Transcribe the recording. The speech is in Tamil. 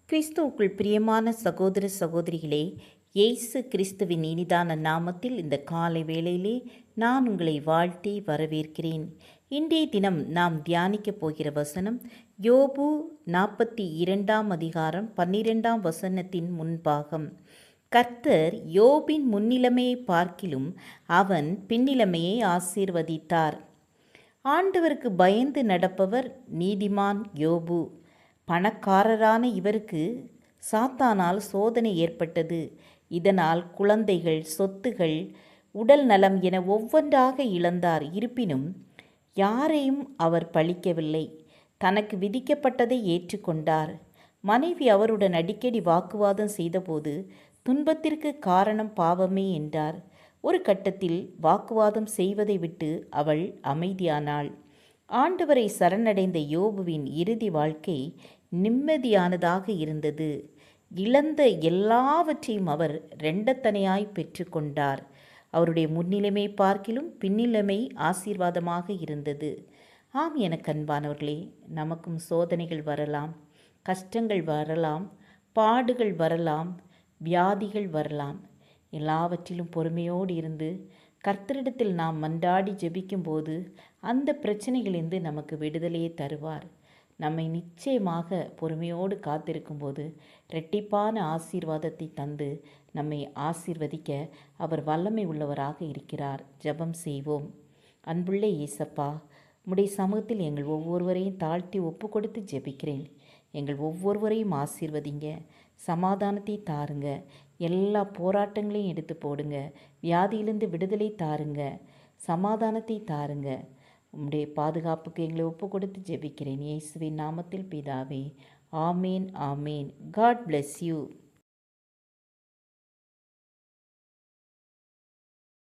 கிறிஸ்துவுக்குள் பிரியமான சகோதர சகோதரிகளே, இயேசு கிறிஸ்துவின் இனிதான நாமத்தில் இந்த காலை வேளையிலே நான் உங்களை வாழ்த்தி வரவேற்கிறேன். இன்றைய தினம் நாம் தியானிக்கப் போகிற வசனம் யோபு 42 அதிகாரம் 12 வசனத்தின் முன்பாகம். கர்த்தர் யோபின் முன்னிலைமையை பார்க்கிலும் அவன் பின்னிலைமையை ஆசீர்வதித்தார். ஆண்டவருக்கு பயந்து நடப்பவர் நீதிமான் யோபு. பணக்காரரான இவருக்கு சாத்தானால் சோதனை ஏற்பட்டது. இதனால் குழந்தைகள், சொத்துகள், உடல் நலம் என ஒவ்வொன்றாக இழந்தார். இருப்பினும் யாரையும் அவர் பழிக்கவில்லை. தனக்கு விதிக்கப்பட்டதை ஏற்றுக்கொண்டார். மனைவி அவருடன் அடிக்கடி வாக்குவாதம் செய்தபோது துன்பத்திற்கு காரணம் பாவமே என்றார். ஒரு கட்டத்தில் வாக்குவாதம் செய்வதை விட்டு அவள் அமைதியானாள். ஆண்டவரை சரணடைந்த யோபுவின் இறுதி வாழ்க்கை நிம்மதியானதாக இருந்தது. இழந்த எல்லாவற்றையும் அவர் இரண்டத்தனையாய் பெற்றுக்கொண்டார். அவருடைய முன்னிலைமை பார்க்கிலும் பின்னிலைமை ஆசீர்வாதமாக இருந்தது. ஆம், எனக்கு அன்பானவர்களே, நமக்கும் சோதனைகள் வரலாம், கஷ்டங்கள் வரலாம், பாடுகள் வரலாம், வியாதிகள் வரலாம். எல்லாவற்றிலும் பொறுமையோடு இருந்து கர்த்தரிடத்தில் நாம் மன்றாடி ஜெபிக்கும்போது அந்த பிரச்சனைகளிலிருந்து நமக்கு விடுதலையை தருவார். நம்மை நிச்சயமாக பொறுமையோடு காத்திருக்கும்போது இரட்டிப்பான ஆசீர்வாதத்தை தந்து நம்மை ஆசீர்வதிக்க அவர் வல்லமை உள்ளவராக இருக்கிறார். ஜெபம் செய்வோம். அன்புள்ள இயேசப்பா, உம்முடைய சமூகத்தில் எங்கள் ஒவ்வொருவரையும் தாழ்த்தி ஒப்பு கொடுத்து ஜெபிக்கிறேன். எங்கள் ஒவ்வொருவரையும் ஆசீர்வதிங்க, சமாதானத்தை தாருங்க, எல்லா போராட்டங்களையும் எடுத்து போடுங்க, வியாதியிலிருந்து விடுதலை தாருங்க, சமாதானத்தை தாருங்க. உம்முடைய பாதுகாப்புக்கு எங்களை ஒப்பு கொடுத்து ஜெபிக்கிறேன். இயேசுவின் நாமத்தில் பிதாவே, ஆமேன் ஆமேன். God bless you.